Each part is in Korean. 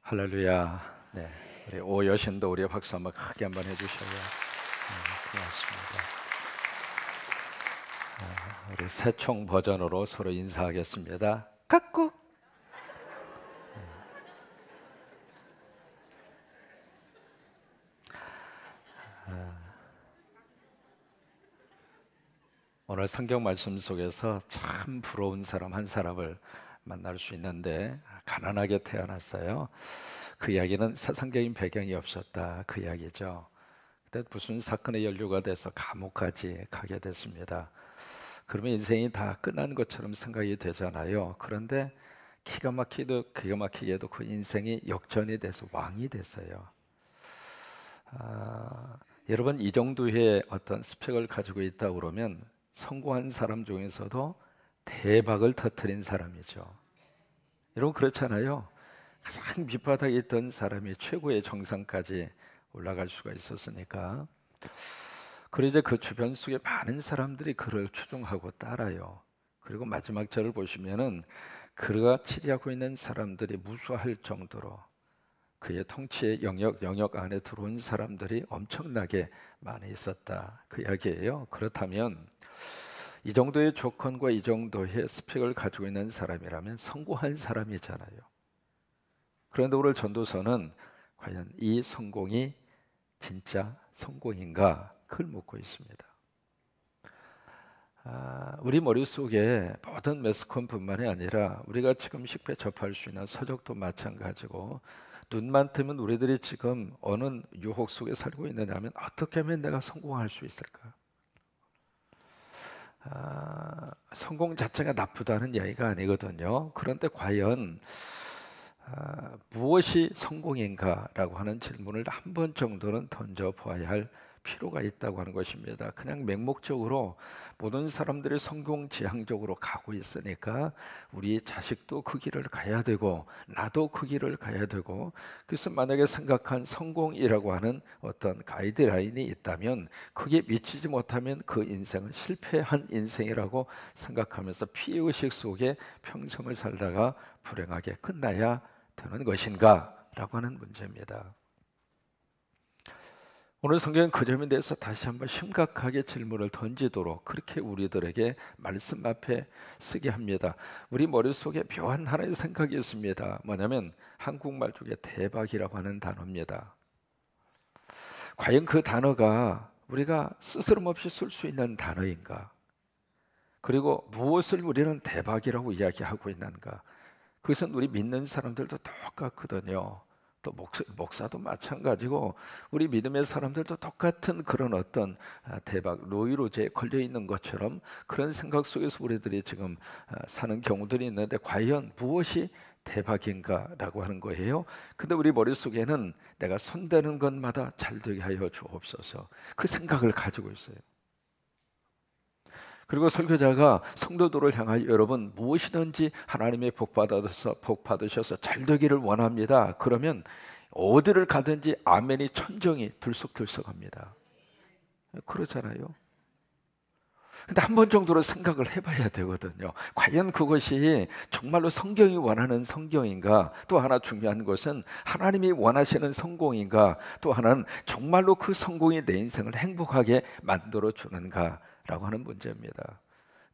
할렐루야. 네, 우리 오 여신도 우리 박수 한번 크게 한번 해주셔요. 고맙습니다. 우리 새총 버전으로 서로 인사하겠습니다. 까꾸. 오늘 성경 말씀 속에서 참 부러운 사람 한 사람을 만날 수 있는데, 가난하게 태어났어요. 그 이야기는 세상적인 배경이 없었다, 그 이야기죠. 그때 무슨 사건에 연루가 돼서 감옥까지 가게 됐습니다. 그러면 인생이 다 끝난 것처럼 생각이 되잖아요. 그런데 기가 막히게도 그 인생이 역전이 돼서 왕이 됐어요. 여러분, 이 정도의 어떤 스펙을 가지고 있다 그러면 성공한 사람 중에서도 대박을 터뜨린 사람이죠. 여러분, 그렇잖아요. 가장 밑바닥에 있던 사람이 최고의 정상까지 올라갈 수가 있었으니까. 그리고 이제 그 주변 속에 많은 사람들이 그를 추종하고 따라요. 그리고 마지막 절을 보시면은 그가 치리하고 있는 사람들이 무수할 정도로 그의 통치의 영역 안에 들어온 사람들이 엄청나게 많이 있었다, 그 이야기예요. 그렇다면 이 정도의 조건과 이 정도의 스펙을 가지고 있는 사람이라면 성공한 사람이잖아요. 그런데 오늘 전도서는 과연 이 성공이 진짜 성공인가, 그걸 묻고 있습니다. 우리 머릿속에 모든 매스컴뿐만이 아니라 우리가 지금 쉽게 접할 수 있는 서적도 마찬가지고, 눈만 뜨면 우리들이 지금 어느 유혹 속에 살고 있느냐면, 어떻게 하면 내가 성공할 수 있을까? 성공 자체가 나쁘다는 이야기가 아니거든요. 그런데 과연 무엇이 성공인가라고 하는 질문을 한 번 정도는 던져보아야 할 필요가 있다고 하는 것입니다. 그냥 맹목적으로 모든 사람들이 성공지향적으로 가고 있으니까 우리 자식도 그 길을 가야 되고 나도 그 길을 가야 되고, 그래서 만약에 생각한 성공이라고 하는 어떤 가이드라인이 있다면 그게 미치지 못하면 그 인생은 실패한 인생이라고 생각하면서 피해의식 속에 평생을 살다가 불행하게 끝나야 되는 것인가 라고 하는 문제입니다. 오늘 성경은 그 점에 대해서 다시 한번 심각하게 질문을 던지도록 그렇게 우리들에게 말씀 앞에 쓰게 합니다. 우리 머릿속에 묘한 하나의 생각이 있습니다. 뭐냐면 한국말 중에 대박이라고 하는 단어입니다. 과연 그 단어가 우리가 스스럼없이 쓸 수 있는 단어인가? 그리고 무엇을 우리는 대박이라고 이야기하고 있는가? 그것은 우리 믿는 사람들도 똑같거든요. 또 목사도 마찬가지고 우리 믿음의 사람들도 똑같은 그런 어떤 대박, 노이로제에 걸려 있는 것처럼 그런 생각 속에서 우리들이 지금 사는 경우들이 있는데, 과연 무엇이 대박인가라고 하는 거예요. 근데 우리 머릿속에는 내가 손대는 것마다 잘되게 하여 주옵소서, 그 생각을 가지고 있어요. 그리고 설교자가 성도들을 향하여 여러분 무엇이든지 하나님의 복 받으셔서 잘 되기를 원합니다, 그러면 어디를 가든지 아멘이 천정이 들썩들썩합니다. 그렇잖아요. 근데 한 번 정도로 생각을 해봐야 되거든요. 과연 그것이 정말로 성경이 원하는 성경인가? 또 하나 중요한 것은 하나님이 원하시는 성공인가? 또 하나는 정말로 그 성공이 내 인생을 행복하게 만들어 주는가? 라고 하는 문제입니다.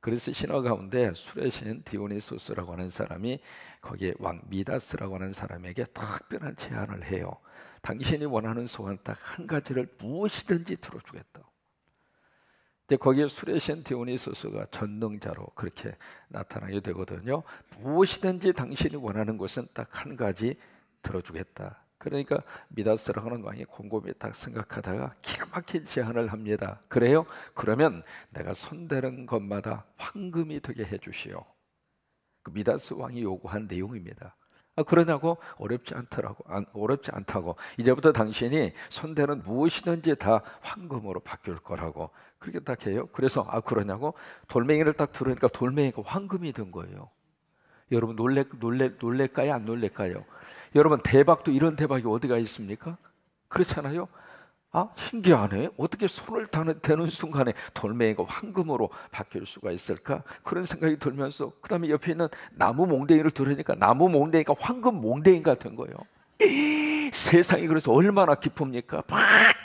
그래서 신화 가운데 술의 신 디오니소스라고 하는 사람이 거기에 왕 미다스라고 하는 사람에게 특별한 제안을 해요. 당신이 원하는 소원 딱 한 가지를 무엇이든지 들어주겠다. 근데 거기에 술의 신 디오니소스가 전능자로 그렇게 나타나게 되거든요. 무엇이든지 당신이 원하는 것은 딱 한 가지 들어주겠다. 그러니까 미다스라고 하는 왕이 곰곰이 딱 생각하다가 기가 막힌 제안을 합니다. 그래요? 그러면 내가 손대는 것마다 황금이 되게 해주시오. 그 미다스 왕이 요구한 내용입니다. 그러냐고? 어렵지 않다고. 이제부터 당신이 손대는 무엇이든지 다 황금으로 바뀔 거라고 그렇게 딱 해요. 그래서 그러냐고? 돌멩이를 딱 들으니까 돌멩이가 황금이 된 거예요. 여러분 놀랄까요? 안 놀랄까요? 여러분, 대박도 이런 대박이 어디가 있습니까? 그렇잖아요. 신기하네. 어떻게 손을 대는 순간에 돌멩이가 황금으로 바뀔 수가 있을까? 그런 생각이 들면서 그 다음에 옆에 있는 나무 몽댕이를 들으니까 나무 몽댕이가 황금 몽댕이가 된 거예요. 세상이 그래서 얼마나 기쁩니까? 막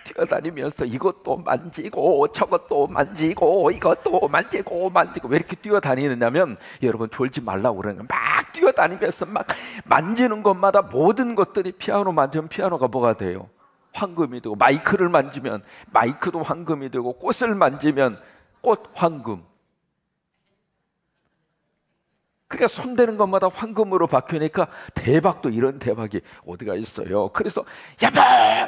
뛰어다니면서 이것도 만지고 저것도 만지고 이것도 만지고 왜 이렇게 뛰어다니느냐면, 여러분 졸지 말라고 그러는 거예요. 막 뛰어다니면서 막 만지는 것마다 모든 것들이, 피아노 만지면 피아노가 뭐가 돼요? 황금이 되고, 마이크를 만지면 마이크도 황금이 되고, 꽃을 만지면 꽃 황금. 그러니까 손대는 것마다 황금으로 바뀌니까 대박도 이런 대박이 어디가 있어요. 그래서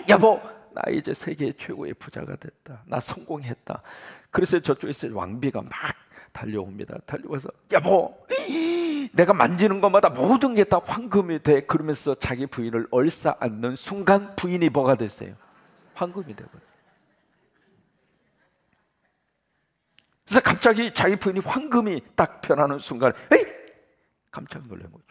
여보 나 이제 세계 최고의 부자가 됐다, 나 성공했다. 그래서 저쪽에서 왕비가 막 달려옵니다. 달려와서 여보, 내가 만지는 것마다 모든 게 다 황금이 돼. 그러면서 자기 부인을 얼싸안는 순간 부인이 뭐가 됐어요? 황금이 되거든요. 그래서 갑자기 자기 부인이 황금이 딱 변하는 순간 깜짝 놀란 거죠.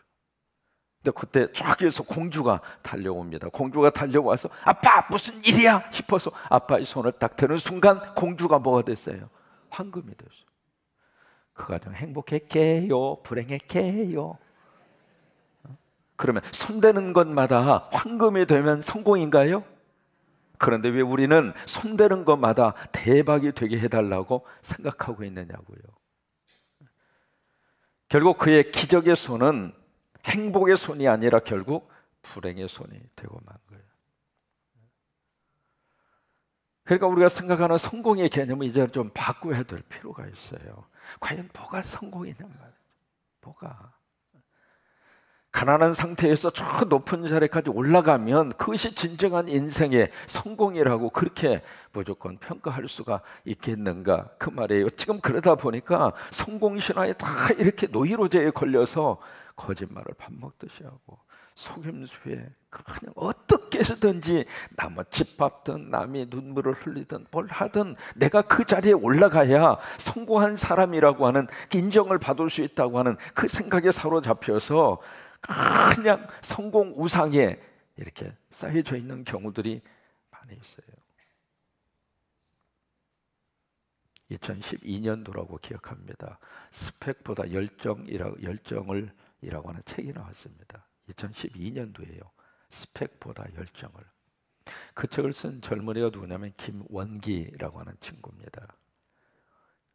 근데 그때 저기에서 공주가 달려옵니다. 공주가 달려와서 아빠 무슨 일이야 싶어서 아빠의 손을 딱 드는 순간 공주가 뭐가 됐어요? 황금이 됐어요. 그 가정 행복했게요? 불행했게요? 그러면 손대는 것마다 황금이 되면 성공인가요? 그런데 왜 우리는 손대는 것마다 대박이 되게 해달라고 생각하고 있느냐고요. 결국 그의 기적의 손은 행복의 손이 아니라 결국 불행의 손이 되고 만 거예요. 그러니까 우리가 생각하는 성공의 개념을 이제 좀 바꿔야 될 필요가 있어요. 과연 뭐가 성공이냐 말이에요. 뭐가? 가난한 상태에서 저 높은 자리까지 올라가면 그것이 진정한 인생의 성공이라고 그렇게 무조건 평가할 수가 있겠는가, 그 말이에요. 지금 그러다 보니까 성공신화에 다 이렇게 노이로제에 걸려서 거짓말을 밥 먹듯이 하고 속임수에 그냥 어떻게 해서든지 남의 집 밟든 남이 눈물을 흘리든 뭘 하든 내가 그 자리에 올라가야 성공한 사람이라고 하는 인정을 받을 수 있다고 하는 그 생각에 사로잡혀서 그냥 성공 우상에 이렇게 쌓여져 있는 경우들이 많이 있어요. 2012년도라고 기억합니다. 스펙보다 열정이라고 하는 책이 나왔습니다. 2012년도예요. 스펙보다 열정을. 그 책을 쓴 젊은이가 누구냐면 김원기라고 하는 친구입니다.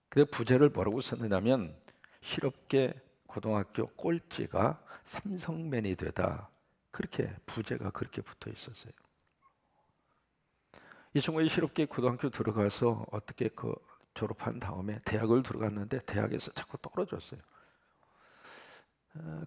근데 부제를 뭐라고 썼느냐면 실업계 고등학교 꼴찌가 삼성맨이 되다, 그렇게 부제가 그렇게 붙어 있었어요. 이 친구가 실업계 고등학교 들어가서 어떻게 졸업한 다음에 대학을 들어갔는데 대학에서 자꾸 떨어졌어요.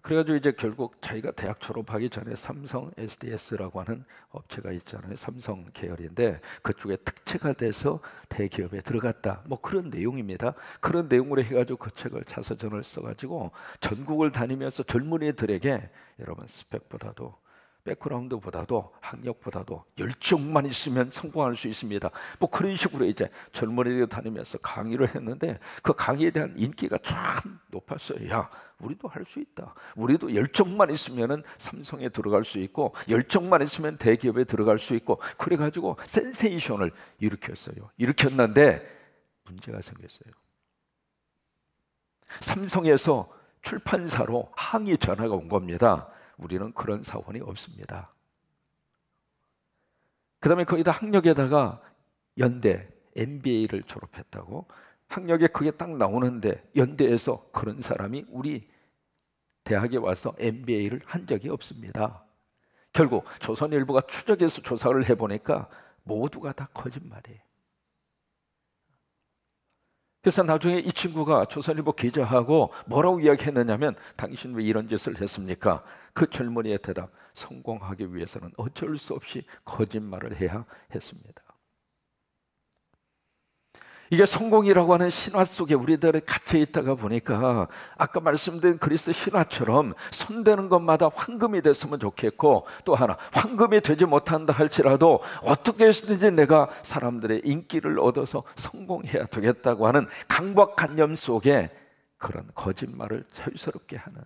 그래가지고 이제 결국 자기가 대학 졸업하기 전에 삼성 SDS라고 하는 업체가 있잖아요. 삼성 계열인데 그쪽에 특채가 돼서 대기업에 들어갔다, 뭐 그런 내용입니다. 그런 내용으로 해가지고 그 책을 자서전을 써가지고 전국을 다니면서 젊은이들에게 여러분 스펙보다도 백그라운드보다도 학력보다도 열정만 있으면 성공할 수 있습니다, 뭐 그런 식으로 이제 젊은이들 다니면서 강의를 했는데 그 강의에 대한 인기가 참 높았어요. 야, 우리도 할 수 있다. 우리도 열정만 있으면 삼성에 들어갈 수 있고 열정만 있으면 대기업에 들어갈 수 있고, 그래가지고 센세이션을 일으켰는데 문제가 생겼어요. 삼성에서 출판사로 항의 전화가 온 겁니다. 우리는 그런 사원이 없습니다. 그 다음에 거기다 학력에다가 연대 MBA를 졸업했다고, 학력에 그게 딱 나오는데 연대에서 그런 사람이 우리 대학에 와서 MBA를 한 적이 없습니다. 결국 조선일보가 추적해서 조사를 해보니까 모두가 다 거짓말이에요. 그래서 나중에 이 친구가 조선일보 기자하고 뭐라고 이야기했느냐면, 당신 왜 이런 짓을 했습니까? 그 젊은이의 대답, 성공하기 위해서는 어쩔 수 없이 거짓말을 해야 했습니다. 이게 성공이라고 하는 신화 속에 우리들이 갇혀 있다가 보니까 아까 말씀드린 그리스 신화처럼 손대는 것마다 황금이 됐으면 좋겠고, 또 하나 황금이 되지 못한다 할지라도 어떻게 해서든지 내가 사람들의 인기를 얻어서 성공해야 되겠다고 하는 강박관념 속에 그런 거짓말을 자유스럽게 하는,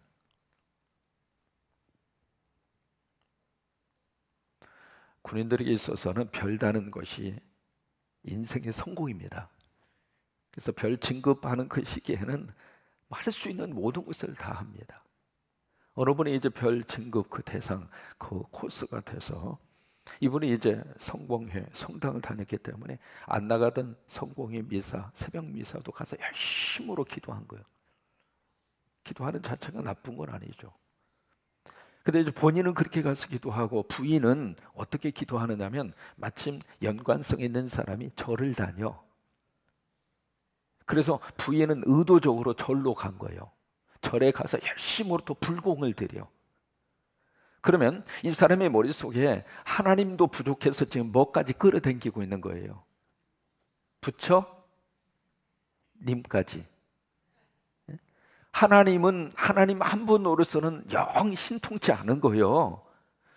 군인들에게 있어서는 별다는 것이 인생의 성공입니다. 그래서 별 진급하는 그 시기에는 할 수 있는 모든 것을 다 합니다. 어느 분이 이제 별 진급 그 대상 그 코스가 돼서 이분이 이제 성공회 성당을 다녔기 때문에 안 나가던 성공회 미사 새벽 미사도 가서 열심으로 기도한 거예요. 기도하는 자체가 나쁜 건 아니죠. 근데 이제 본인은 그렇게 가서 기도하고 부인은 어떻게 기도하느냐면 마침 연관성 있는 사람이 절을 다녀. 그래서 부인은 의도적으로 절로 간 거예요. 절에 가서 열심으로 또 불공을 드려. 그러면 이 사람의 머릿속에 하나님도 부족해서 지금 뭐까지 끌어당기고 있는 거예요? 부처? 님까지. 하나님 한 분으로서는 영 신통치 않은 거예요.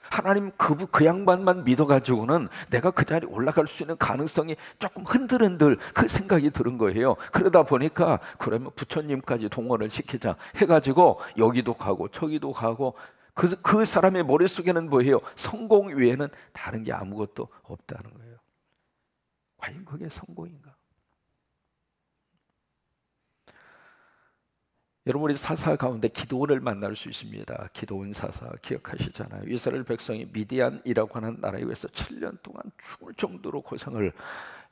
하나님 그 양반만 믿어가지고는 내가 그 자리에 올라갈 수 있는 가능성이 조금 흔들흔들 그 생각이 드는 거예요. 그러다 보니까 그러면 부처님까지 동원을 시키자 해가지고 여기도 가고 저기도 가고 그 사람의 머릿속에는 뭐예요? 성공 외에는 다른 게 아무것도 없다는 거예요. 과연 그게 성공인가? 여러분, 우리 사사 가운데 기드온을 만날 수 있습니다. 기드온 사사 기억하시잖아요. 이스라엘 백성이 미디안이라고 하는 나라에 의해서 7년 동안 죽을 정도로 고생을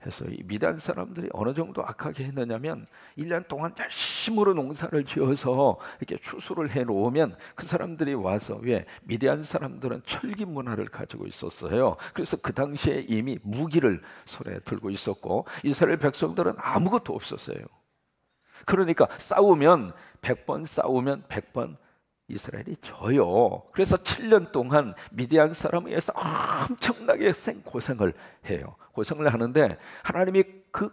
해서 이 미디안 사람들이 어느 정도 악하게 했느냐면 1년 동안 열심으로 농사를 지어서 이렇게 추수를 해놓으면 그 사람들이 와서 왜 미디안 사람들은 철기 문화를 가지고 있었어요. 그래서 그 당시에 이미 무기를 손에 들고 있었고 이스라엘 백성들은 아무것도 없었어요. 그러니까 싸우면 100번 싸우면 100번 이스라엘이 져요. 그래서 7년 동안 미디안 사람에 의해서 엄청나게 고생을 해요. 고생을 하는데 하나님이 그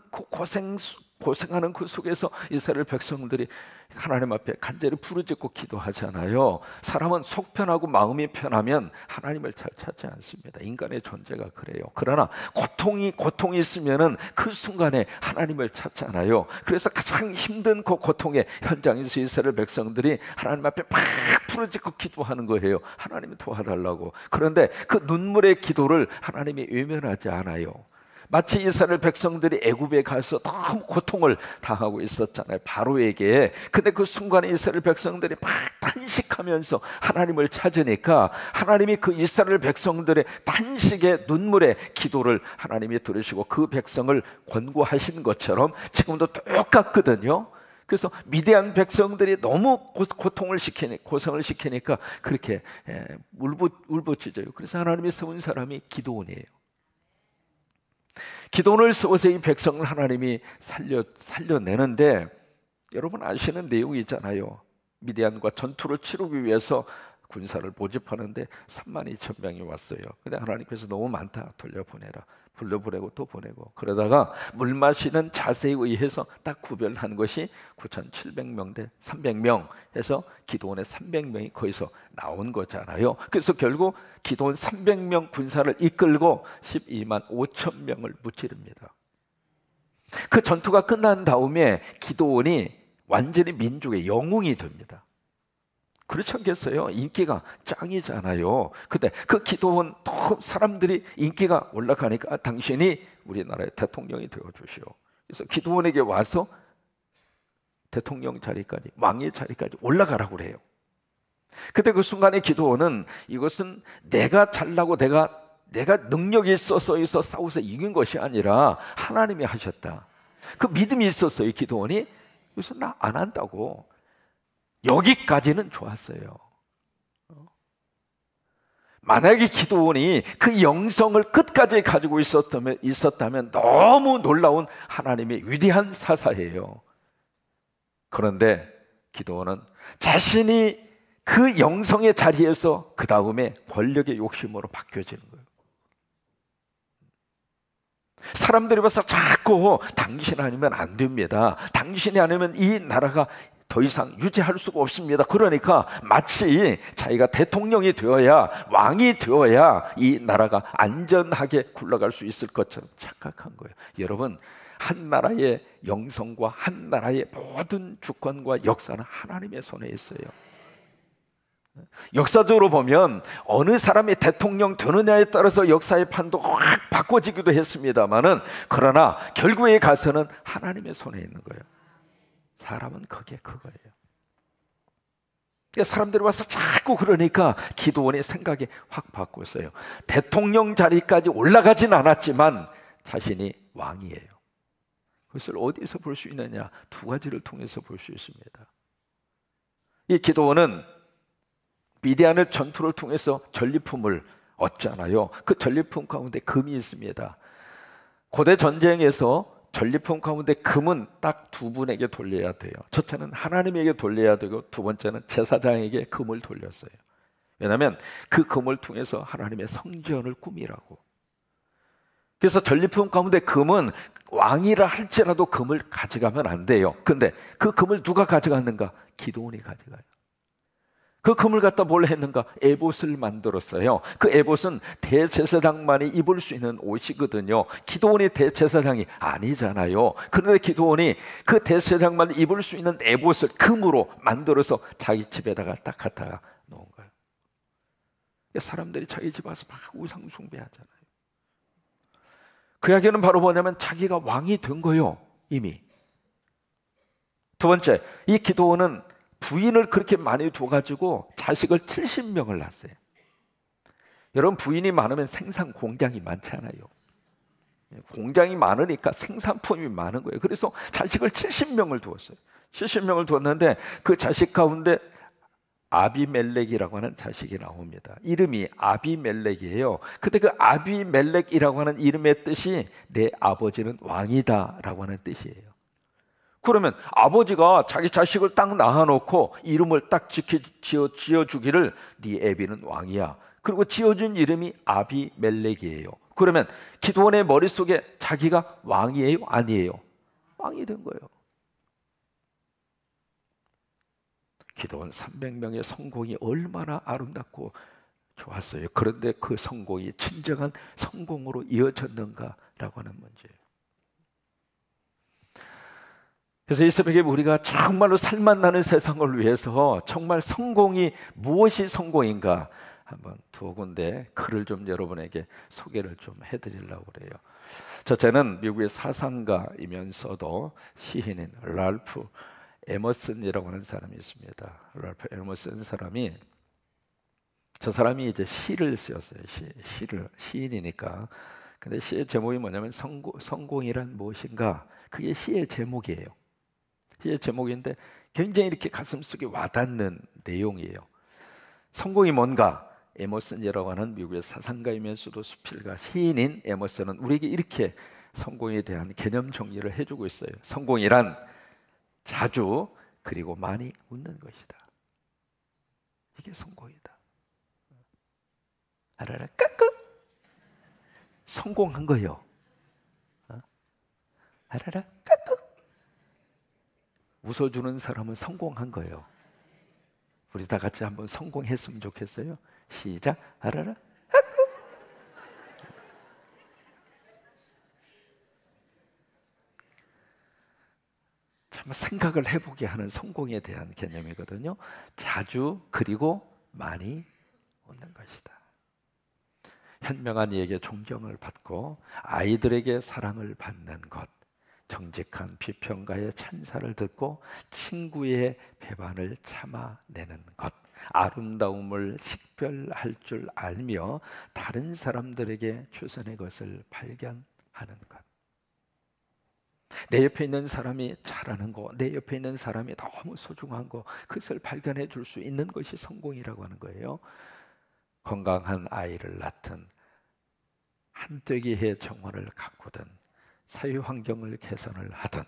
고생하는 그 속에서 이스라엘 백성들이 하나님 앞에 간절히 부르짖고 기도하잖아요. 사람은 속 편하고 마음이 편하면 하나님을 잘 찾지 않습니다. 인간의 존재가 그래요. 그러나 고통이 있으면은 그 순간에 하나님을 찾잖아요. 그래서 가장 힘든 그 고통의 현장에서 이스라엘 백성들이 하나님 앞에 막 부르짖고 기도하는 거예요. 하나님이 도와달라고. 그런데 그 눈물의 기도를 하나님이 외면하지 않아요. 마치 이스라엘 백성들이 애굽에 가서 너무 고통을 당하고 있었잖아요, 바로에게. 근데 그 순간에 이스라엘 백성들이 막 탄식하면서 하나님을 찾으니까 하나님이 그 이스라엘 백성들의 탄식의 눈물의 기도를 하나님이 들으시고 그 백성을 권고하신 것처럼 지금도 똑같거든요. 그래서 미디안 백성들이 너무 고생을 시키니까 그렇게 울부짖어요. 그래서 하나님이 세운 사람이 기드온이에요. 기도를 세워서 이 백성을 하나님이 살려내는데 여러분 아시는 내용이잖아요. 미디안과 전투를 치르기 위해서 군사를 모집하는데 32,000명이 왔어요. 근데 하나님께서 너무 많다, 돌려보내라. 불러보내고 또 보내고 그러다가 물 마시는 자세에 의해서 딱 구별한 것이 9,700명 대 300명 해서 기드온의 300명이 거기서 나온 거잖아요. 그래서 결국 기드온 300명 군사를 이끌고 12만 5천 명을 무찌릅니다. 그 전투가 끝난 다음에 기드온이 완전히 민족의 영웅이 됩니다. 그렇지 않겠어요? 인기가 짱이잖아요. 근데 그 기도원 또 사람들이 인기가 올라가니까 당신이 우리나라의 대통령이 되어주시오. 그래서 기도원에게 와서 대통령 자리까지, 왕의 자리까지 올라가라고 그래요. 근데 그 순간에 기도원은 이것은 내가 잘나고 내가 능력이 있어서 싸워서 이긴 것이 아니라 하나님이 하셨다. 그 믿음이 있었어요, 기도원이. 그래서 나 안 한다고. 여기까지는 좋았어요. 만약에 기도원이 그 영성을 끝까지 가지고 있었다면 너무 놀라운 하나님의 위대한 사사예요. 그런데 기도원은 자신이 그 영성의 자리에서 그 다음에 권력의 욕심으로 바뀌어지는 거예요. 사람들이 봐서 자꾸 당신 아니면 안 됩니다. 당신이 아니면 이 나라가 더 이상 유지할 수가 없습니다. 그러니까 마치 자기가 대통령이 되어야, 왕이 되어야 이 나라가 안전하게 굴러갈 수 있을 것처럼 착각한 거예요. 여러분, 한 나라의 영성과 한 나라의 모든 주권과 역사는 하나님의 손에 있어요. 역사적으로 보면 어느 사람이 대통령 되느냐에 따라서 역사의 판도 확 바꿔지기도 했습니다만은, 그러나 결국에 가서는 하나님의 손에 있는 거예요. 사람은 그게 그거예요. 사람들이 와서 자꾸 그러니까 기드온이 생각이 확 바뀌었어요. 대통령 자리까지 올라가진 않았지만 자신이 왕이에요. 그것을 어디서 볼 수 있느냐? 두 가지를 통해서 볼 수 있습니다. 이 기드온은 미디안을 전투를 통해서 전리품을 얻잖아요. 그 전리품 가운데 금이 있습니다. 고대 전쟁에서 전리품 가운데 금은 딱 두 분에게 돌려야 돼요. 첫째는 하나님에게 돌려야 되고 두 번째는 제사장에게 금을 돌렸어요. 왜냐하면 그 금을 통해서 하나님의 성전을 꾸미라고. 그래서 전리품 가운데 금은 왕이라 할지라도 금을 가져가면 안 돼요. 근데 그 금을 누가 가져갔는가? 기드온이 가져가요. 그 금을 갖다 뭘 했는가? 에봇을 만들었어요. 그 에봇은 대제사장만이 입을 수 있는 옷이거든요. 기드온이 대제사장이 아니잖아요. 그런데 기드온이 그 대제사장만 입을 수 있는 에봇을 금으로 만들어서 자기 집에다가 딱 갖다가 놓은 거예요. 사람들이 자기 집 와서 막 우상 숭배하잖아요. 그 이야기는 바로 뭐냐면 자기가 왕이 된 거예요, 이미. 두 번째, 이 기드온은 부인을 그렇게 많이 둬가지고 자식을 70명을 낳았어요. 여러분, 부인이 많으면 생산 공장이 많잖아요. 공장이 많으니까 생산품이 많은 거예요. 그래서 자식을 70명을 두었어요. 70명을 두었는데 그 자식 가운데 아비멜렉이라고 하는 자식이 나옵니다. 이름이 아비멜렉이에요. 근데 그 아비멜렉이라고 하는 이름의 뜻이 내 아버지는 왕이다 라고 하는 뜻이에요. 그러면 아버지가 자기 자식을 딱 낳아놓고 이름을 딱 지어주기를 네 애비는 왕이야. 그리고 지어준 이름이 아비멜렉이에요. 그러면 기드온의 머릿속에 자기가 왕이에요? 아니에요? 왕이 된 거예요. 기드온 300명의 성공이 얼마나 아름답고 좋았어요. 그런데 그 성공이 진정한 성공으로 이어졌는가라고 하는 문제예요. 그래서 이 새벽에 우리가 정말로 살맛나는 세상을 위해서 정말 성공이 무엇이 성공인가 한번 두 군데 글을 좀 여러분에게 소개를 좀 해드리려고 그래요. 첫째는 미국의 사상가이면서도 시인인 랄프 에머슨이라고 하는 사람이 있습니다. 랄프 에머슨 사람이, 저 사람이 이제 시를 쓰였어요. 시인이니까. 근데 시의 제목이 뭐냐면 성공이란 무엇인가? 그게 시의 제목이에요. 시의 제목인데 굉장히 이렇게 가슴속에 와닿는 내용이에요. 성공이 뭔가? 에머슨이라고 하는 미국의 사상가이면서도 수필가 시인인 에머슨은 우리에게 이렇게 성공에 대한 개념 정리를 해주고 있어요. 성공이란 자주 그리고 많이 웃는 것이다. 이게 성공이다. 알아라 까끄 성공한 거예요. 알아라 까끄 웃어주는 사람은 성공한 거예요. 우리 다 같이 한번 성공했으면 좋겠어요. 시작. 알아라 까끄. 참 생각을 해보게 하는 성공에 대한 개념이거든요. 자주 그리고 많이 웃는 것이다. 현명한 이에게 존경을 받고 아이들에게 사랑을 받는 것, 정직한 비평가의 찬사를 듣고 친구의 배반을 참아내는 것, 아름다움을 식별할 줄 알며 다른 사람들에게 최선의 것을 발견하는 것. 내 옆에 있는 사람이 잘하는 거, 내 옆에 있는 사람이 너무 소중한 거, 그것을 발견해 줄 수 있는 것이 성공이라고 하는 거예요. 건강한 아이를 낳든, 한뜨기의 정원을 가꾸든, 사회 환경을 개선을 하든,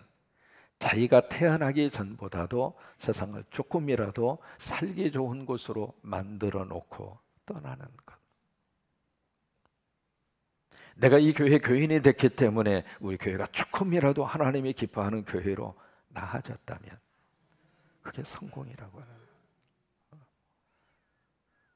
자기가 태어나기 전보다도 세상을 조금이라도 살기 좋은 곳으로 만들어 놓고 떠나는 것. 내가 이 교회 교인이 됐기 때문에 우리 교회가 조금이라도 하나님이 기뻐하는 교회로 나아졌다면 그게 성공이라고 하는 거예요.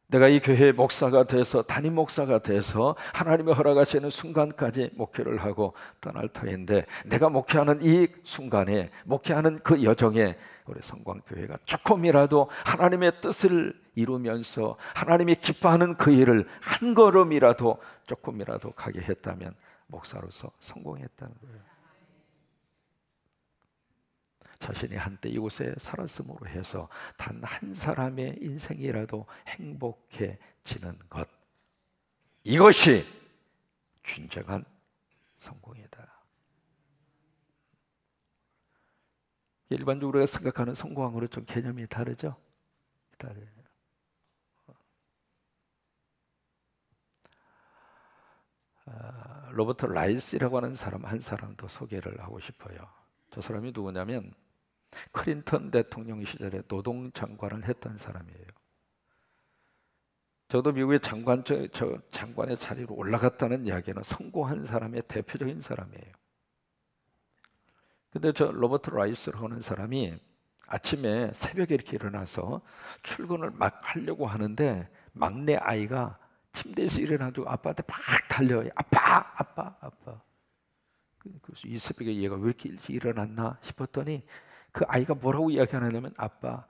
내가 이 교회의 목사가 돼서, 담임 목사가 돼서 하나님이 허락하시는 순간까지 목회를 하고 떠날 터인데, 내가 목회하는 이 순간에, 목회하는 그 여정에 우리 성광교회가 조금이라도 하나님의 뜻을 이루면서 하나님이 기뻐하는 그 일을 한 걸음이라도 조금이라도 가게 했다면 목사로서 성공했다는 거예요. 자신이 한때 이곳에 살았음으로 해서 단 한 사람의 인생이라도 행복해지는 것, 이것이 진정한 성공이다. 일반적으로 우리가 생각하는 성공하고는 좀 개념이 다르죠? 다르요. 로버트 라이스라고 하는 사람 한 사람 더 소개를 하고 싶어요. 저 사람이 누구냐면 클린턴 대통령 시절에 노동장관을 했던 사람이에요. 저도 미국의 장관의 자리로 올라갔다는 이야기는 성공한 사람의 대표적인 사람이에요. 근데 저 로버트 라이스라고 하는 사람이 아침에 새벽에 이렇게 일어나서 출근을 막 하려고 하는데 막내 아이가 침대에서 일어나가지고 아빠한테 막 달려요. 아빠, 아빠, 아빠. 그래서 이 새벽에 얘가 왜 이렇게 일찍 일어났나 싶었더니 그 아이가 뭐라고 이야기하냐면, 아빠,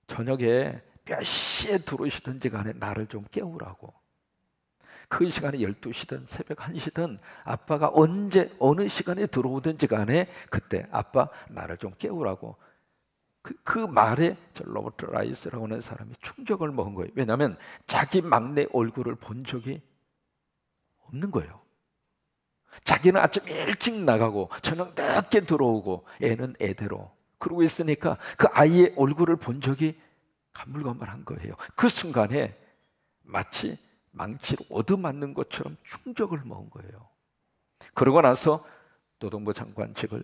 저녁에 몇 시에 들어오시든지 간에 나를 좀 깨우라고. 그 시간에 12시든 새벽 1시든 아빠가 언제 어느 시간에 들어오든지 간에 그때 아빠 나를 좀 깨우라고. 그 말에 저 로버트 라이스라고 하는 사람이 충격을 먹은 거예요. 왜냐하면 자기 막내 얼굴을 본 적이 없는 거예요. 자기는 아침 일찍 나가고 저녁 늦게 들어오고 애는 애대로 그러고 있으니까 그 아이의 얼굴을 본 적이 가물가물한 거예요. 그 순간에 마치 망치로 얻어맞는 것처럼 충격을 먹은 거예요. 그러고 나서 노동부 장관직을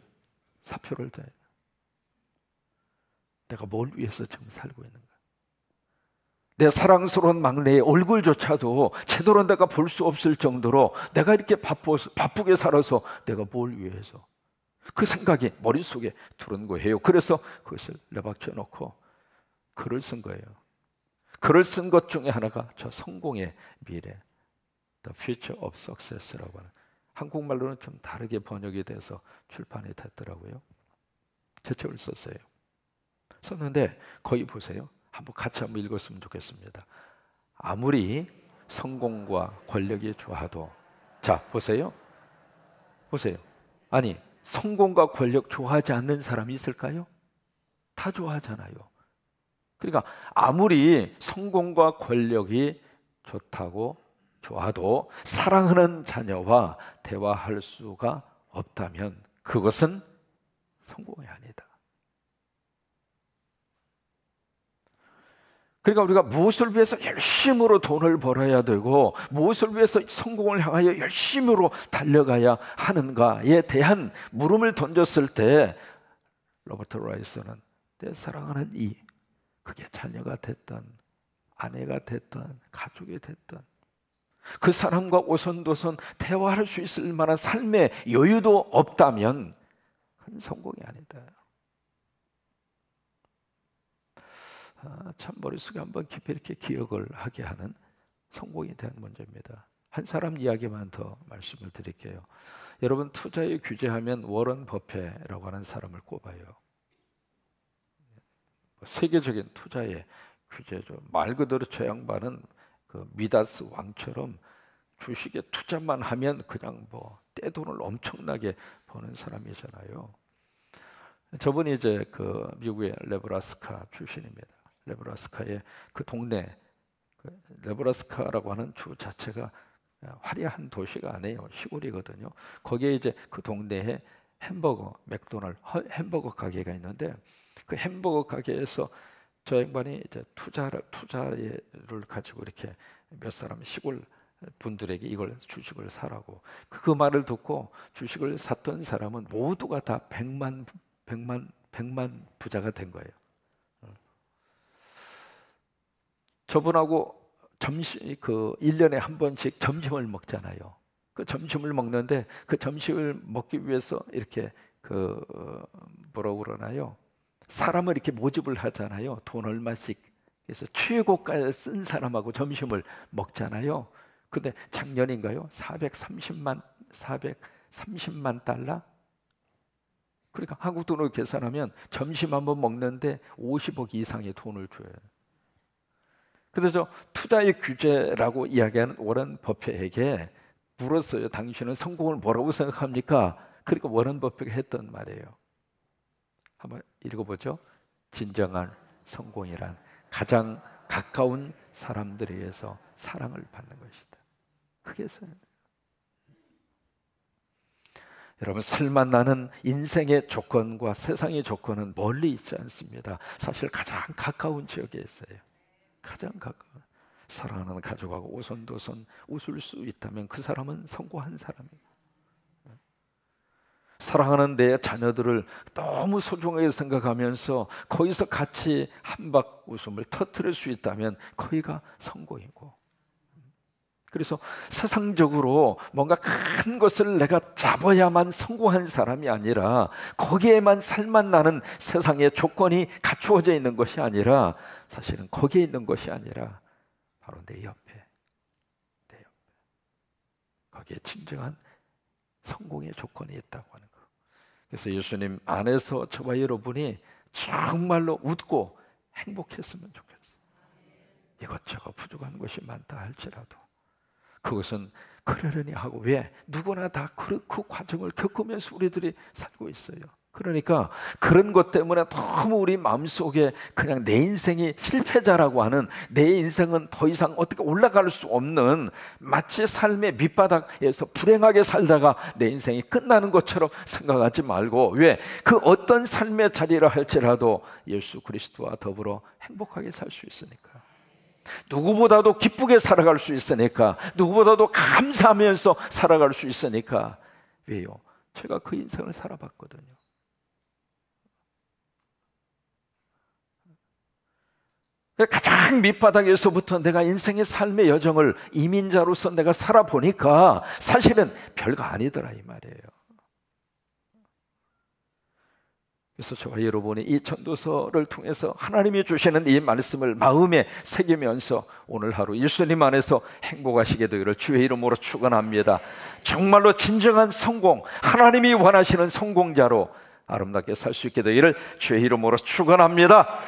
사표를 대. 내가 뭘 위해서 지금 살고 있는가? 내 사랑스러운 막내의 얼굴조차도 제대로 내가 볼 수 없을 정도로 내가 이렇게 바쁘게 살아서 내가 뭘 위해서, 그 생각이 머릿속에 들은 거예요. 그래서 그것을 내박혀 놓고 글을 쓴 거예요. 글을 쓴 것 중에 하나가 저 성공의 미래, The Future of Success라고 하는, 한국말로는 좀 다르게 번역이 돼서 출판이 됐더라고요. 제 책을 썼어요. 썼는데 거기 보세요. 한번 같이 한번 읽었으면 좋겠습니다. 아무리 성공과 권력이 좋아도, 자 보세요. 보세요. 아니 성공과 권력 좋아하지 않는 사람이 있을까요? 다 좋아하잖아요. 그러니까 아무리 성공과 권력이 좋다고 좋아도 사랑하는 자녀와 대화할 수가 없다면 그것은 성공이 아니다. 그러니까 우리가 무엇을 위해서 열심으로 돈을 벌어야 되고 무엇을 위해서 성공을 향하여 열심으로 달려가야 하는가에 대한 물음을 던졌을 때 로버트 라이스는 내 사랑하는 그게 자녀가 됐든 아내가 됐든 가족이 됐든 그 사람과 오손도손 대화할 수 있을 만한 삶의 여유도 없다면 그건 성공이 아니다. 참 머릿속에 한번 깊이 이렇게 기억을 하게 하는 성공에 대한 문제입니다. 한 사람 이야기만 더 말씀을 드릴게요. 여러분 투자에 규제하면 워런 버핏이라고 하는 사람을 꼽아요. 세계적인 투자의 규제죠. 말 그대로 저 양반은 그 미다스 왕처럼 주식에 투자만 하면 그냥 뭐 떼돈을 엄청나게 버는 사람이잖아요. 저분이 이제 그 미국의 네브라스카 출신입니다. 네브라스카의 그 동네, 네브라스카라고 하는 주 자체가 화려한 도시가 아니에요. 시골이거든요. 거기에 이제 그 동네에 햄버거, 맥도날드 햄버거 가게가 있는데 그 햄버거 가게에서 저 양반이 이제 투자를 가지고 이렇게 몇 사람 시골 분들에게 이걸 주식을 사라고 그 말을 듣고 주식을 샀던 사람은 모두가 다 100만 부자가 된 거예요. 저분하고 점심 그 1년에 한 번씩 점심을 먹잖아요. 그 점심을 먹는데 그 점심을 먹기 위해서 이렇게 그 뭐라고 그러나요? 사람을 이렇게 모집을 하잖아요. 돈 얼마씩. 그래서 최고가에 쓴 사람하고 점심을 먹잖아요. 근데 작년인가요? 430만 달러? 그러니까 한국 돈으로 계산하면 점심 한번 먹는데 50억 이상의 돈을 줘요. 그래서 투자의 규제라고 이야기하는 워런 버핏에게 물었어요. 당신은 성공을 뭐라고 생각합니까? 그러니까 워런 버핏이 했던 말이에요. 한번 읽어보죠. 진정한 성공이란 가장 가까운 사람들에 의해서 사랑을 받는 것이다. 그게 여러분, 살만나는 인생의 조건과 세상의 조건은 멀리 있지 않습니다. 사실 가장 가까운 지역에 있어요. 가장 가까운. 사랑하는 가족하고 오손도손 웃을 수 있다면 그 사람은 성공한 사람이고, 사랑하는 내 자녀들을 너무 소중하게 생각하면서 거기서 같이 한박 웃음을 터뜨릴 수 있다면 거기가 성공이고, 그래서 세상적으로 뭔가 큰 것을 내가 잡아야만 성공한 사람이 아니라, 거기에만 살만 나는 세상의 조건이 갖추어져 있는 것이 아니라, 사실은 거기에 있는 것이 아니라 바로 내 옆에 거기에 진정한 성공의 조건이 있다고 하는 거. 그래서 예수님 안에서 저와 여러분이 정말로 웃고 행복했으면 좋겠어요. 이것저것 부족한 것이 많다 할지라도 그것은 그러려니 하고, 왜? 누구나 다 그 과정을 겪으면서 우리들이 살고 있어요. 그러니까 그런 것 때문에 너무 우리 마음속에 그냥 내 인생이 실패자라고 하는, 내 인생은 더 이상 어떻게 올라갈 수 없는, 마치 삶의 밑바닥에서 불행하게 살다가 내 인생이 끝나는 것처럼 생각하지 말고, 왜? 그 어떤 삶의 자리라 할지라도 예수 그리스도와 더불어 행복하게 살 수 있으니까, 누구보다도 기쁘게 살아갈 수 있으니까, 누구보다도 감사하면서 살아갈 수 있으니까. 왜요? 제가 그 인생을 살아봤거든요. 가장 밑바닥에서부터 내가 인생의 삶의 여정을 이민자로서 내가 살아보니까 사실은 별거 아니더라 이 말이에요. 그래서 저와 여러분이 이 전도서를 통해서 하나님이 주시는 이 말씀을 마음에 새기면서 오늘 하루 예수님 안에서 행복하시게 되기를 주의 이름으로 축원합니다. 정말로 진정한 성공, 하나님이 원하시는 성공자로 아름답게 살 수 있게 되기를 주의 이름으로 축원합니다.